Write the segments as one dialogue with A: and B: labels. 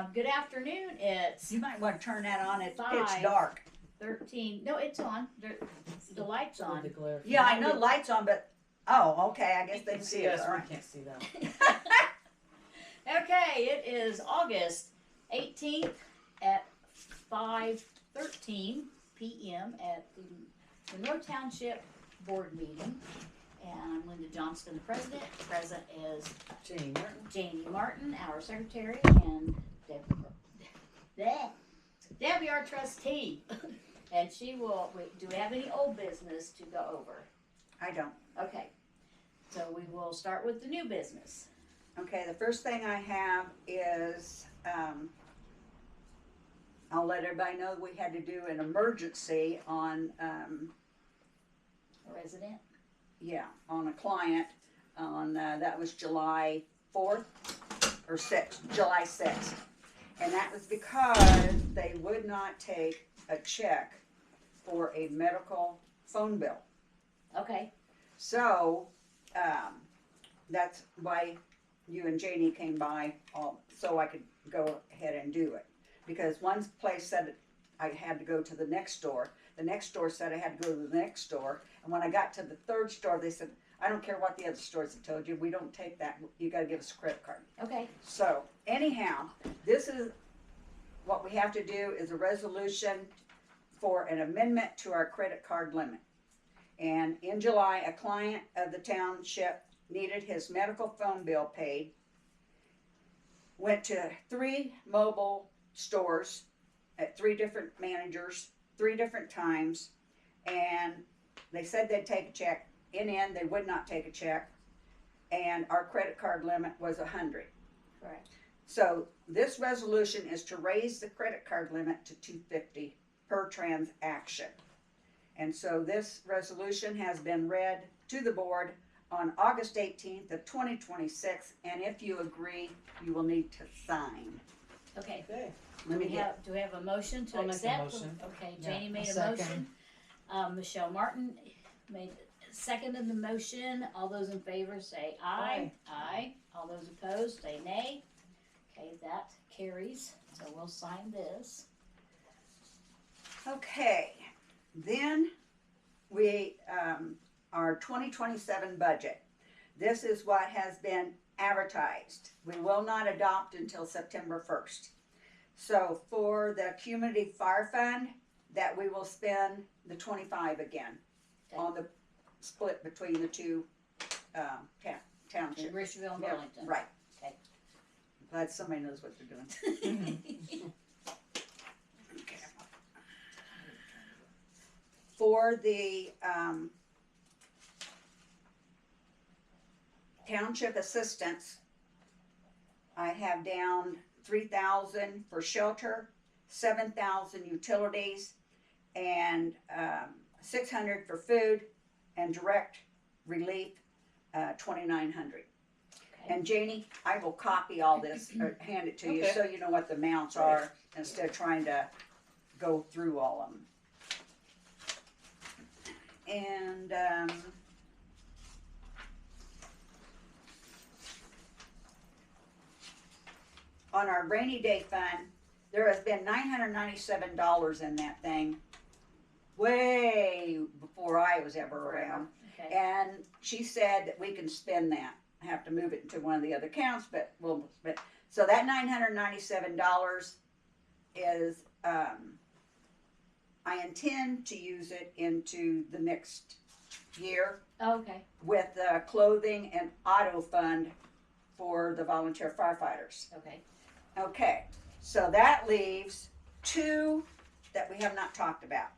A: Good afternoon. It's
B: You might want to turn that on. It's pitch
A: 5.
B: dark.
A: 13. No, it's on. The light's on.
C: The glare.
B: Yeah, I know the light's on, but okay. I guess
C: You
B: they
C: can
B: see
C: see
B: us.
C: us.
B: All
C: We
B: right.
C: can't see them.
A: Okay, it is August 18th at 5:13 p.m. at the Monroe Township Board meeting. And I'm Linda Johnston, the president. Present is
C: Janie Martin.
A: Janie Martin, our secretary, and Debbie, our trustee. And she will, do we have any old business to go over?
B: I don't.
A: Okay, so we will start with the new business.
B: Okay, the first thing I have is I'll let everybody know we had to do an emergency on
A: A resident?
B: on a client on that was July 4th or 6th, July 6th. And that was because they would not take a check for a medical phone bill.
A: Okay,
B: So, that's why you and Janie came by, so I could go ahead and do it. Because one place said I had to go to the next store. The next store said I had to go to the next store. And when I got to the third store, they said, I don't care what the other stores have told you, we don't take that, you gotta give us a credit card.
A: okay,
B: So, anyhow, this is, what we have to do is a resolution for an amendment to our credit card limit. And in July, a client of the township needed his medical phone bill paid, went to 3 mobile stores at 3 different managers, 3 different times, and they said they'd take a check. In the end, they would not take a check, and our credit card limit was $100.
A: correct.
B: So this resolution is to raise the credit card limit to $250 per transaction. And so this resolution has been read to the board on August 18th of 2026, and if you agree, you will need to sign.
A: Okay,
C: Okay.
B: Let me get,
A: do we have a motion to
C: I'll make a
A: accept?
C: motion.
A: Okay,
C: Yeah,
A: Janie made
C: a
A: a
C: second.
A: motion. Michelle Martin seconded the motion. All those in favor say aye. Aye. All those opposed say nay. Okay, that carries. So we'll sign this.
B: okay, then we, our 2027 budget. This is what has been advertised. We will not adopt until September 1st. So for the community fire fund, that we will spend the 25 again on the split between the two
A: In
B: townships.
A: Richardville and
B: Yeah,
A: Burlington.
B: right.
A: Okay.
B: Glad somebody knows what they're doing. Okay. For the township assistance, I have down 3,000 for shelter, 7,000 utilities, and 600 for food, and direct relief, 2,900.
A: Okay.
B: And Janie, I will copy all this, or hand it to you,
C: Okay.
B: so you know what the amounts are, instead of trying to go through all of them. And, on our rainy day fund, there has been $997 in that thing, way before I was ever around.
A: Okay.
B: And she said that we can spend that. I have to move it into one of the other accounts, but so that $997 is, I intend to use it into the next year
A: Okay.
B: with the clothing and auto fund for the volunteer firefighters.
A: Okay.
B: Okay, so that leaves 2 that we have not talked about.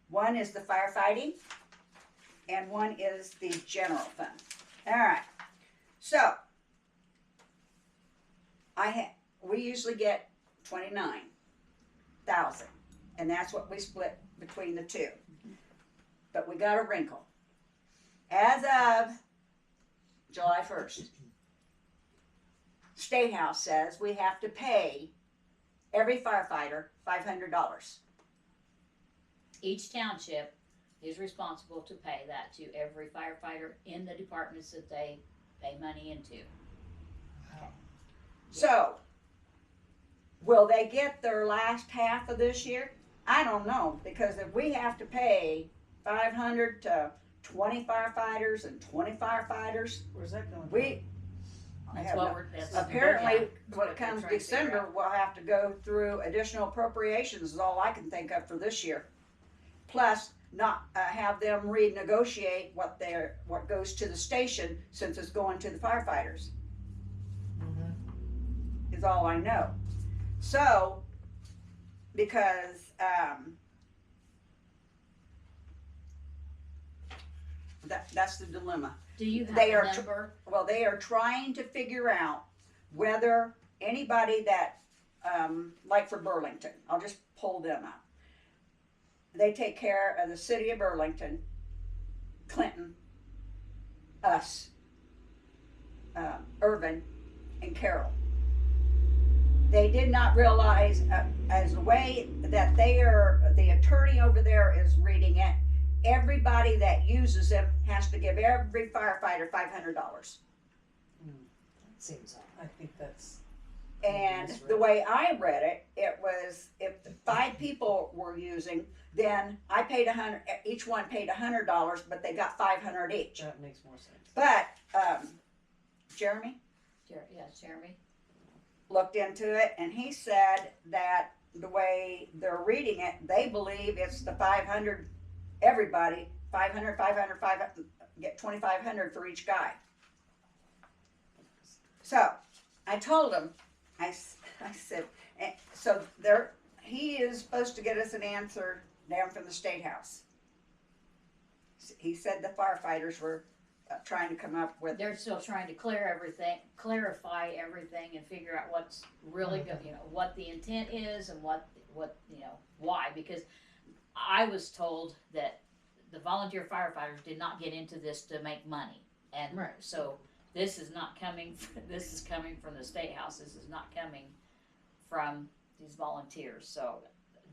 B: One is the firefighting, and one is the general fund. All right, so we usually get 29,000, and that's what we split between the 2. But we got a wrinkle. As of July 1st, State House says we have to pay every firefighter $500.
A: Each township is responsible to pay that to every firefighter in the departments that they pay money into.
B: So, Will they get their last half of this year? I don't know, because if we have to pay 500 to 20 firefighters and 20 firefighters,
C: Where's that going?
B: I
A: That's
B: have
A: what
B: no-
A: we're, that's.
B: apparently,
A: yeah,
B: when
A: what
B: it
A: they're
B: comes
A: trying to figure
B: December,
A: out.
B: we'll have to go through additional appropriations is all I can think of for this year. Plus, not have them renegotiate what goes to the station since it's going to the firefighters,
C: Mm-hmm.
B: is all I know. So, because, that's the dilemma.
A: Do you have
B: They
A: a
B: are
A: number?
B: Well, they are trying to figure out whether anybody that, like for Burlington, I'll just pull them up. They take care of the city of Burlington, Clinton, us, Irvin, and Carroll. They did not realize, as the way that the attorney over there is reading it, everybody that uses them has to give every firefighter $500.
C: Seems odd. I think that's.
B: And
C: That's
B: the
C: right.
B: way I read it, it was if 5 people were using, then I paid each one paid $100, but they got 500 each.
C: That makes more sense.
B: But Jeremy
A: Yes, Jeremy.
B: looked into it, and he said that the way they're reading it, they believe it's the 500. Everybody 500, 500, 500, get 2,500 for each guy. So I told him, I said, so he is supposed to get us an answer down from the State House. He said the firefighters were trying to come up with.
A: They're still trying to clarify everything and figure out what's really good, what the intent is and what, why, because I was told that the volunteer firefighters did not get into this to make money. And
C: Right.
A: so this is not coming, this is coming from the State House. This is not coming from these volunteers. So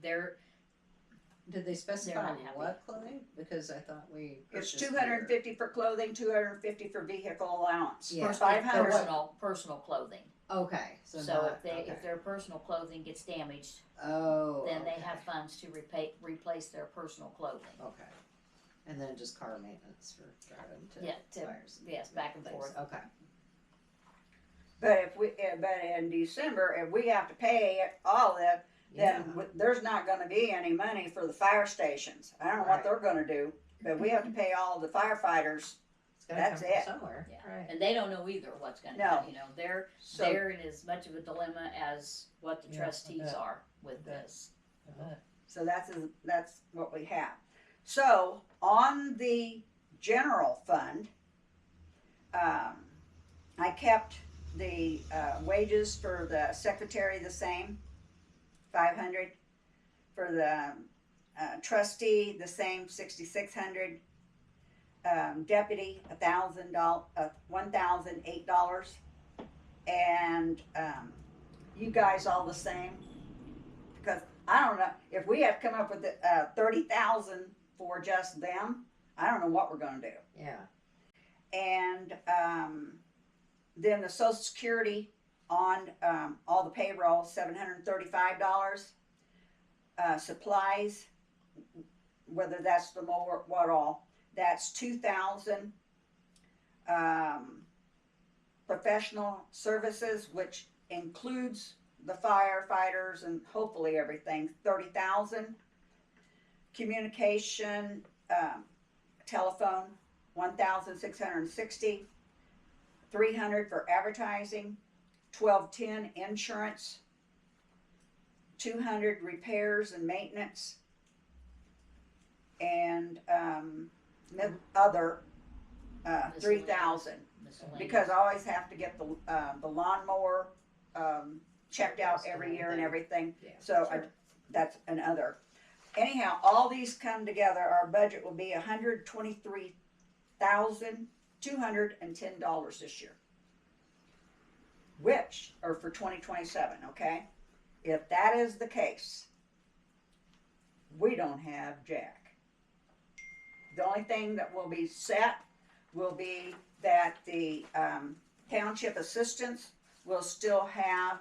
A: they're,
C: Did they specify
A: They're not happy.
C: what clothing? Because I thought we.
B: It's
C: purchased
B: $250 for clothing, $250 for vehicle allowance.
C: Yeah.
A: personal,
B: 500.
A: personal clothing.
C: gear. Okay. So
A: if
C: okay.
A: their personal clothing gets damaged,
C: Oh.
A: then they
C: okay.
A: have funds to replace their personal clothing.
C: Okay. And then just car maintenance for driving to fires.
A: Yes, back and
C: Things.
A: forth.
C: Okay.
B: But but in December, if we have to pay all that,
C: Yeah.
B: then there's not going to be any money for the fire stations. I don't know what
C: Right.
B: they're going to do, but we have to pay all the firefighters.
C: It's gotta
B: That's
C: come from
B: it.
C: somewhere.
A: Yeah.
C: Right.
A: And they don't know either what's going to
B: No.
A: happen.
B: So
A: They're in as much of a dilemma as what the
C: Yeah, I
A: trustees
C: bet.
A: are with
C: I bet.
A: this.
C: I bet.
B: so that's what we have. So on the general fund, I kept the wages for the secretary the same, 500. For the trustee the same, 6,600. Deputy $1,008, and you guys all the same, because I don't know if we have to come up with 30,000 for just them. I don't know what we're going to do.
C: Yeah.
B: And then the Social Security on all the payroll, $735. Supplies, whether that's the mower, what all, that's $2,000. Professional services, which includes the firefighters and hopefully everything, 30,000. Communication, telephone, 1,660. 300 for advertising, 1,210 insurance, 200 repairs and maintenance, and other 3,000.
A: Miscellaneous.
B: Because I always have to get the lawnmower checked out every year and everything.
C: Yeah.
B: So that's another. Anyhow, all these come together. Our budget will be $123,210 this year, which are for 2027. Okay, if that is the case, we don't have jack. The only thing that will be set will be that the township assistants will still have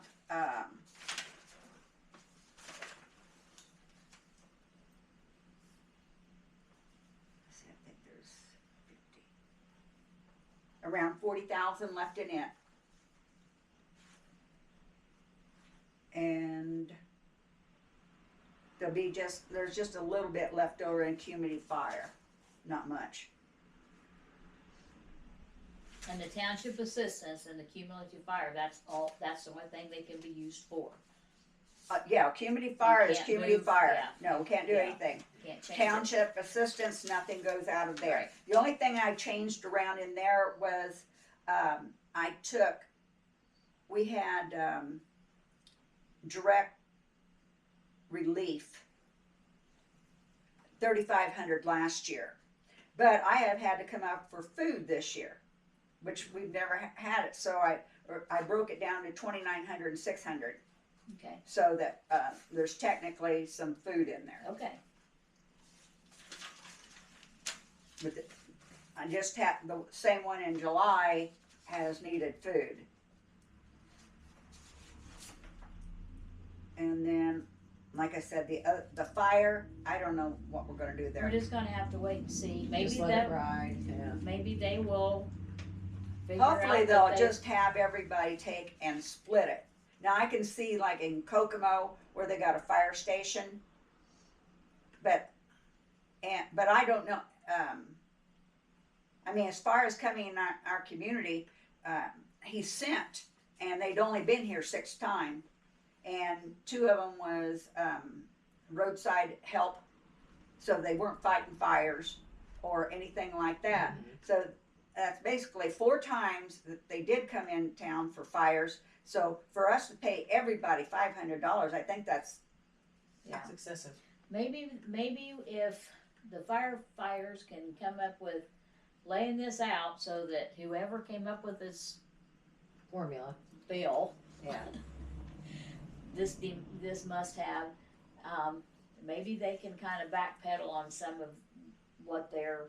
B: around 40,000 left in it. And there's just a little bit left over in community fire, not much.
A: And the township assistance and the cumulative fire, that's the only thing they can be used for.
B: Yeah, community fire is
A: can't
B: community
A: move,
B: fire.
A: yeah.
B: No, we can't do
A: Yeah.
B: anything.
A: Can't change it.
B: Township assistance, nothing goes out of there.
A: Right.
B: The only thing I changed around in there was, we had, direct relief, 3,500 last year. But I have had to come up for food this year, which we've never had it, so I broke it down to 2,900 and 600,
A: Okay,
B: so that, there's technically some food in there.
A: okay.
B: But I just had, the same one in July has needed food. And then, like I said, the fire, I don't know what we're gonna do
A: We're
B: there.
A: just gonna have to wait and see.
C: Just let it ride, yeah.
A: Maybe they will figure out
B: Hopefully
A: that
B: they'll
A: they-
B: just have everybody take and split it. Now I can see like in Kokomo where they got a fire station, but I don't know, I mean, as far as coming in our community, he sent, and they'd only been here 6 times, and 2 of them was roadside help, so they weren't fighting fires or anything like that.
C: Mhm.
B: So that's basically 4 times that they did come in town for fires. So for us to pay everybody $500, I think that's,
A: Yeah.
D: It's excessive.
A: Maybe if the firefighters can come up with laying this out so that whoever came up with this
C: Formula,
A: bill,
C: yeah.
A: this must have, maybe they can kind of backpedal on some of what they're.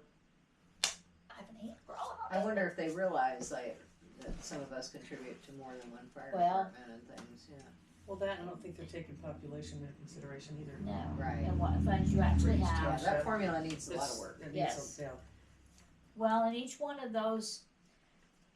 A: I have an hand crawling on
C: I
A: me.
C: wonder if they realize like that some of us contribute to more than one fire
A: Well-
C: department and things, yeah.
D: Well, that, I don't think they're taking population into consideration either.
A: No.
C: Right.
A: And what funds you actually
D: Yeah.
A: have.
C: Yeah, that formula needs a lot of work.
D: It needs
A: Yes.
D: some- yeah.
A: Well, and each one of those,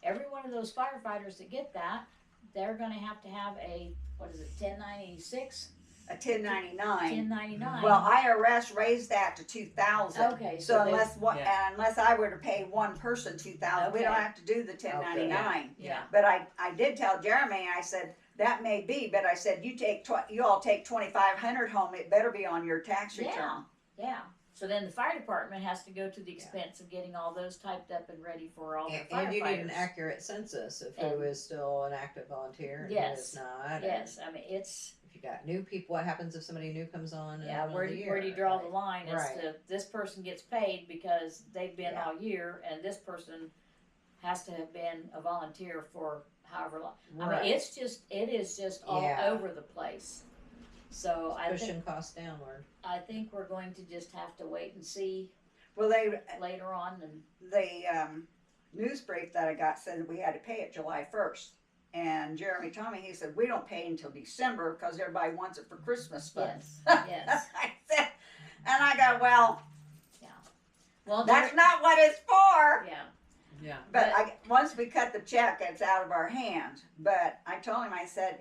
A: every one of those firefighters that get that, they're gonna have to have a, what is it, 1096,
B: a 1099.
A: 1099.
B: Well, IRS raised that to 2,000.
A: Okay,
B: So
A: they-
B: unless I were to pay one person 2,000, we don't
A: Okay.
B: have to do the 1099.
A: Yeah,
B: But I did tell Jeremy, I said, that may be, but I said, you all take 2,500 home, it better be on your tax
A: Yeah.
B: return.
A: yeah. So then the fire department has to go to the expense of getting all those typed up and ready for all their
C: And you need an
A: firefighters.
C: accurate census of who
A: And-
C: is still an active volunteer and who
A: Yes.
C: is not. and
A: Yes, I mean, it's,
C: If you got new people, what happens if somebody new comes on? in the
A: yeah,
C: middle
A: where
C: of
A: do,
C: the
A: where do you
C: year?
A: draw the
C: Right.
A: line as
C: Right.
A: to this person gets paid because they've been
C: Yeah.
A: all year and this person has to have been a volunteer for however long. I
C: Right.
A: mean, it is just all
C: Yeah.
A: over the place. So I
C: Pushing
A: think,
C: costs downward.
A: we're going to just have to wait and see
B: Well,
A: later on and,
B: the news brief that I got said that we had to pay it July 1st. And Jeremy told me, he said, we don't pay until December because everybody wants it for Christmas funds.
A: yes, yes.
B: I said, and I go, well,
A: Well,
B: that's not what it's for.
A: yeah,
D: Yeah.
B: But once we cut the check, it's out of our hands. But I told him, I said,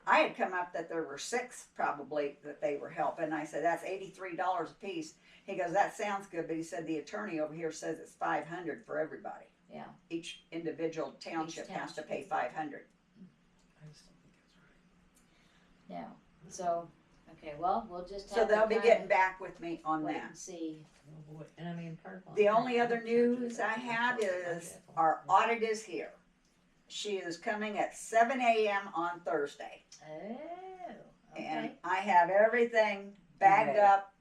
B: I had come up that there were 6 probably that they were helping. I said, that's $83 a piece. He goes, that sounds good, but he said the attorney over here says it's $500 for everybody.
A: Yeah.
B: Each individual township has to pay $500.
D: I just don't think that's right.
A: yeah. So, okay, well, we'll just have
B: So
A: to
B: they'll be
A: kinda
B: getting back with me on
A: wait
B: that.
A: and see.
D: Oh, boy.
C: And I mean, part of
B: The only other news I have is our audit is here. She is coming at 7 a.m. on Thursday.
A: Oh,
B: And
A: okay.
B: I have everything bagged
C: Ready.
B: up,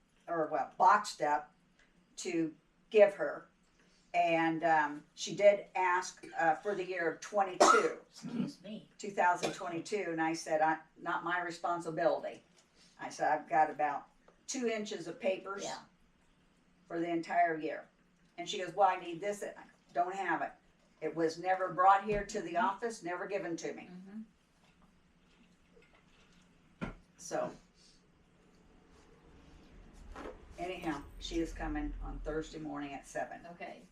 B: boxed up to give her. And she did ask for the year of 22,
A: Excuse me.
B: 2022, and I said, not my responsibility. I said, I've got about 2 inches of papers
A: Yeah.
B: for the entire year. And she goes, well, I need this. I don't have it. It was never brought here to the office, never given to me.
A: Mm-hmm.
B: So, anyhow, she is coming on Thursday morning at 7.
A: Okay.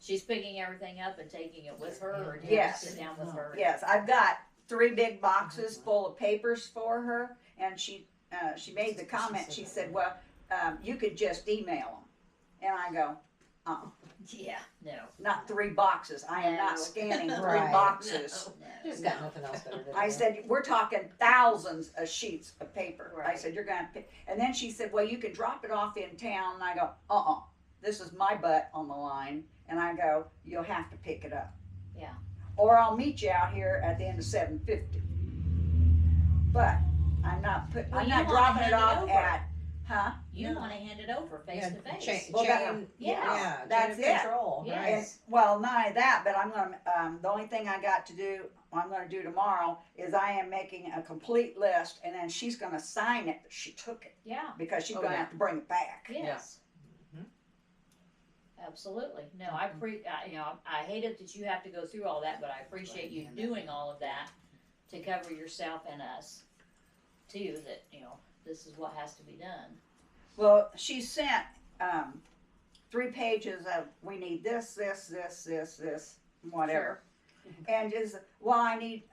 A: she's picking everything up and taking it with her, or do you
B: Yes.
A: sit down with her?
B: Yes, I've got 3 big boxes full of papers for her, and she made the comment, she said, well, you could just email them. And I go,
A: Yeah, no,
B: not 3 boxes, I am
A: No.
B: not scanning 3
C: Right.
B: boxes.
A: no,
C: Just got nothing else better to do.
B: I said, we're talking thousands of sheets of paper. I
A: Right.
B: said, you're gonna pick, and then she said, well, you can drop it off in town, and I go, this is my butt on the line, and I go, you'll have to pick it up.
A: Yeah.
B: Or I'll meet you out here at the end of 750. But I'm not
A: Well,
B: I'm
A: you
B: not
A: wanna
B: dropping it
A: hand it
B: off
A: over.
B: at, huh?
A: You
C: No.
A: wanna hand it over face to face.
C: Chain,
B: Well, that-
A: yeah,
B: that's
C: chain
B: it.
C: of control,
A: Yes.
C: right?
B: And, well, not only that, but I'm gonna, the only thing I got to do, I'm gonna do tomorrow, is I am making a complete list, and then she's gonna sign it that she took it,
A: Yeah,
B: because she's
C: Oh,
B: gonna
C: yeah.
B: have to bring it back.
A: yes.
C: Mhm.
A: Absolutely. No, I hate it that you have to go through all that, but I appreciate you
C: Right.
A: doing all of that to cover yourself and us too, that, this is what has to be done.
B: Well, she sent, 3 pages of, we need this, whatever. And just, well, I need,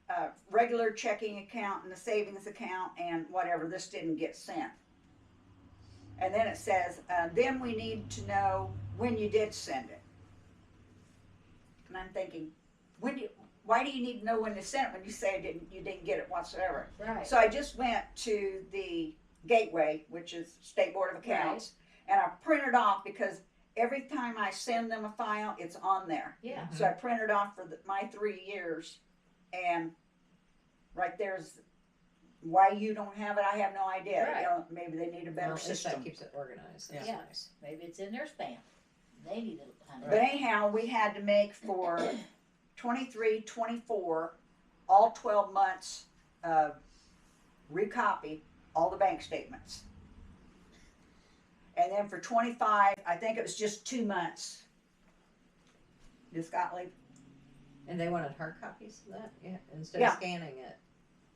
B: a regular checking account and a savings account and whatever, this didn't get sent. And then it says, then we need to know when you did send it. And I'm thinking, why do you need to know when to send it when you say you didn't get it whatsoever?
A: Right.
B: So I just went to the Gateway, which is State Board of Accounts, and I printed off, because every time I send them a file, it's on there.
A: Yeah.
B: So I printed off for my 3 years, and right there's why you don't have it. I have no idea.
A: Right.
B: Maybe they need a better
C: Well, at least that
B: system.
C: keeps it organized. That's
A: Yeah.
C: nice.
A: Maybe it's in their spam. They need to find
B: But
A: it.
B: anyhow, we had to make for 23, 24, all 12 months, recopy all the bank statements. And then for 25, I think it was just 2 months. Ms. Gottlieb?
C: And they wanted hard copies of that? Yeah, instead
B: Yeah.
C: of scanning it?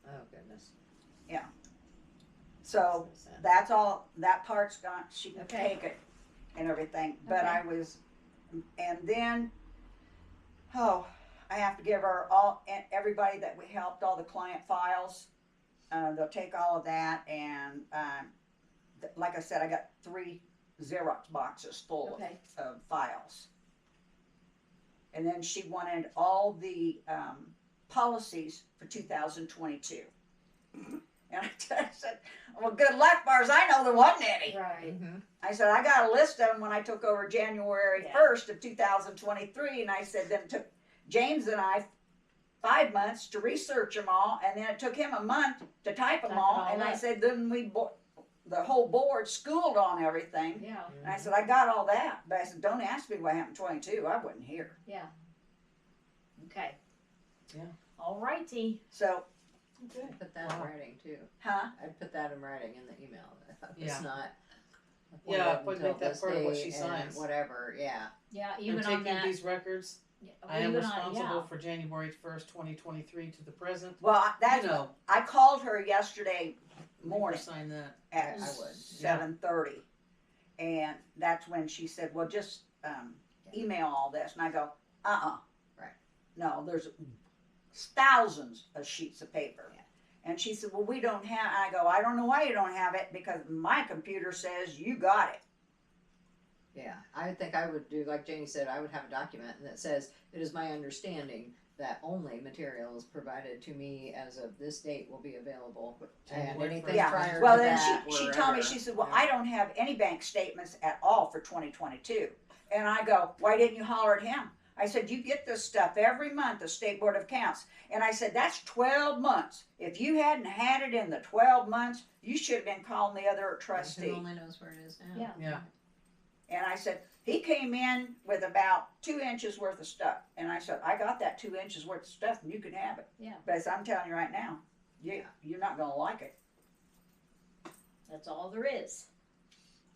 C: Oh, goodness.
B: So
C: That's sad.
B: that's all, that part's gone, she can
A: Okay.
B: take it and everything, but
A: Okay.
B: I was, and then, I have to give her and everybody that we helped, all the client files, they'll take all of that, and, like I said, I got 3 Xerox boxes full
A: Okay.
B: of files. And then she wanted all the, policies for 2022. And I said, well, good luck, far as I know, there wasn't any.
A: Right.
C: Mhm.
B: I said, I got a list of them when I took over January
A: Yeah.
B: 1st of 2023, and I said, then it took James and I 5 months to research them all, and then it took him a month to type them
A: Type it
B: all,
A: all
B: and I
A: up.
B: said, then the whole board schooled on everything.
A: Yeah.
B: And I said, I got all that, but I said, don't ask me what happened in 22, I wasn't here.
A: Yeah. Okay.
D: Yeah.
A: All righty.
B: So,
C: I'd put that in
D: Wow.
C: writing too.
B: huh?
C: I'd put that in writing in the email.
D: Yeah.
C: It's not.
D: Yeah,
C: appointed
D: put-
C: until
D: make that
C: this
D: part of what
C: date
D: she
C: and
D: signs.
C: Whatever, yeah.
A: Yeah,
D: I'm
A: even on
D: taking
A: that.
D: these records.
A: Yeah,
D: I am
A: even on-
D: responsible
A: yeah.
D: for January 1st, 2023 to the present.
B: Well, that's,
D: You know,
B: I called her yesterday
D: make
B: morning.
D: her sign that.
B: At
C: I would.
B: 7:30, and that's when she said, well, just email all this, and I go,
C: Right.
B: no, there's thousands of sheets of paper.
C: Yeah.
B: And she said, well, we don't have, I go, I don't know why you don't have it, because my computer says you got it.
C: Yeah, I think I would do, like Janie said, I would have a document that says, it is my understanding that only materials provided to me as of this date will be available. And
D: January
C: anything
B: Yeah.
C: prior
B: Well,
C: to
B: then
C: that,
B: she told me,
C: wherever.
B: she said, well,
C: Yeah.
B: I don't have any bank statements at all for 2022. And I go, why didn't you holler at him? I said, you get this stuff every month, the State Board of Accounts. And I said, that's 12 months. If you hadn't had it in the 12 months, you should have been calling the other trustee.
C: Who only knows where it is now.
A: Yeah.
D: Yeah.
B: And I said, he came in with about 2 inches worth of stuff. And I said, I got that 2 inches worth of stuff and you can have it.
A: Yeah.
B: But I said, I'm telling you right now, you're not going to like it.
A: That's all there is.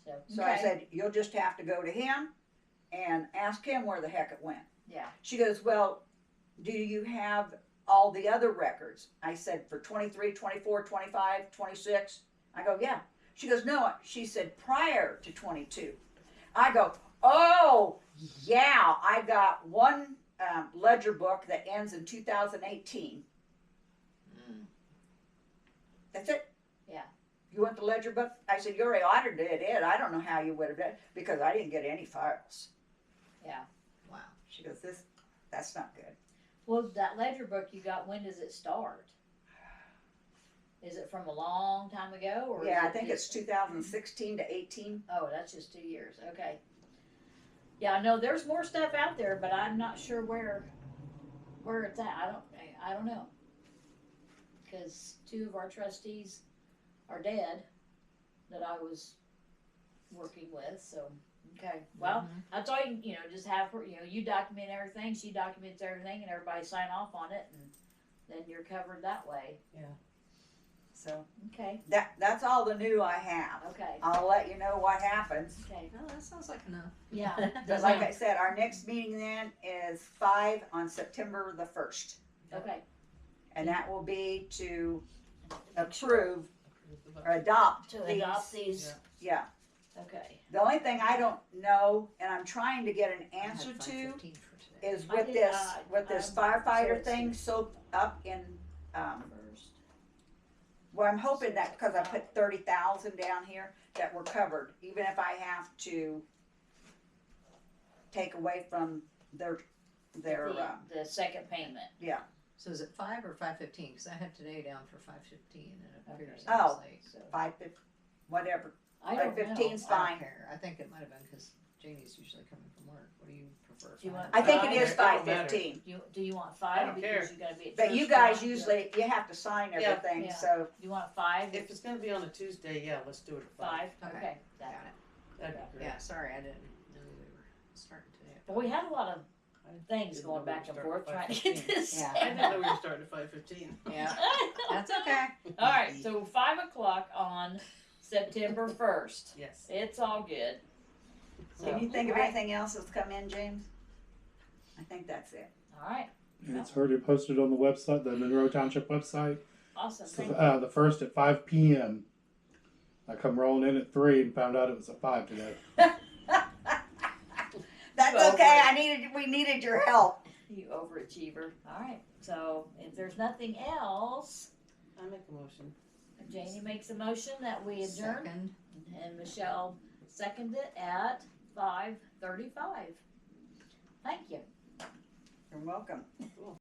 A: So.
B: So I said, you'll just have to go to him and ask him where the heck it went.
A: Yeah.
B: She goes, well, do you have all the other records? I said, for 23, 24, 25, 26? I go, yeah. She goes, no. She said, prior to 22. I go, oh, Yeah, I got one ledger book that ends in 2018.
C: Mm.
B: That's it.
A: Yeah.
B: You want the ledger book? I said, you already audited it. I don't know how you would have done it because I didn't get any files.
A: Yeah.
C: Wow.
B: She goes, that's not good.
A: Well, that ledger book you got, when does it start? Is it from a long time ago, or
B: Yeah,
A: is
B: I
A: it
B: think
A: just,
B: it's 2016 to 18.
A: Oh, that's just 2 years. Okay. Yeah, I know there's more stuff out there, but I'm not sure where it's at. I don't know. Because 2 of our trustees are dead that I was working with. So okay. Well,
C: Mhm.
A: that's all you know. Just have her. You document everything. She documents everything, and everybody sign off on it, and then you're covered that way.
B: So
A: Okay.
B: that's all the new I have.
A: Okay.
B: I'll let you know what happens.
A: Okay.
C: No, that sounds like enough.
A: Yeah.
B: But like I said, our next meeting then is 5 on September the 1st.
A: Okay.
B: And that will be to approve
D: Approve
B: or adopt
A: To
B: these.
A: adopt these.
B: Yeah.
A: Okay.
B: The only thing I don't know, and I'm trying to get an
C: I had
B: answer to,
C: 5:15 for today.
B: is
A: I
B: with
A: did,
B: this
A: so
B: firefighter
A: it's-
B: thing so up in,
A: First.
B: well, I'm hoping that because I put 30,000 down here, that we're covered, even if I have to take away from their,
A: The second payment.
B: yeah.
C: So is it 5 or 5:15? Because I had today down for 5:15, and it appears
A: Okay.
C: I was
B: Oh.
C: late.
A: So
B: 5, whatever.
A: I don't know.
B: 5:15's
C: I don't
B: fine.
C: care. I think it might have been because Janie's usually coming from work. What do you prefer?
A: Do you want-
B: I think it
A: Five?
B: is
D: It don't matter.
B: 5:15.
A: Do you want
D: I
A: 5
D: don't
A: because
D: care.
A: you gotta be at
B: But
A: church
B: you guys
A: tomorrow?
B: usually, you have to sign
D: Yeah.
B: everything,
A: Yeah.
B: so.
A: You want 5?
D: If it's gonna be on a Tuesday, yeah, let's do it at 5.
A: 5?
C: Okay.
A: Okay. Got
C: Got
A: it.
D: That'd be great.
C: Yeah, sorry, I didn't know we were starting today.
A: But we had a lot of
D: I
A: things
D: didn't
A: going
D: know we
A: back
D: were
A: and
D: starting
A: forth
D: at
A: trying to get
D: 5:15.
A: this.
C: Yeah.
D: I didn't know we were starting at 5:15.
C: Yeah, that's okay.
A: All right, so 5 o'clock on September 1st.
D: Yes.
A: It's all good.
B: Can you think of
A: All right.
B: anything else that's come in, James? I think that's it.
A: All right,
E: And it's already posted on the website, the Monroe Township website.
A: awesome.
E: So,
A: Thank you.
E: the 1st at 5 p.m. I come rolling in at 3 and found out it was at 5 today.
B: That's
A: Well,
B: okay. We needed your help.
A: You overachiever. All right, so if there's nothing else,
D: I make a motion.
A: Janie makes a motion that we adjourn,
C: Second.
A: and Michelle seconded it at 5:35. Thank you.
B: You're welcome.
D: Cool.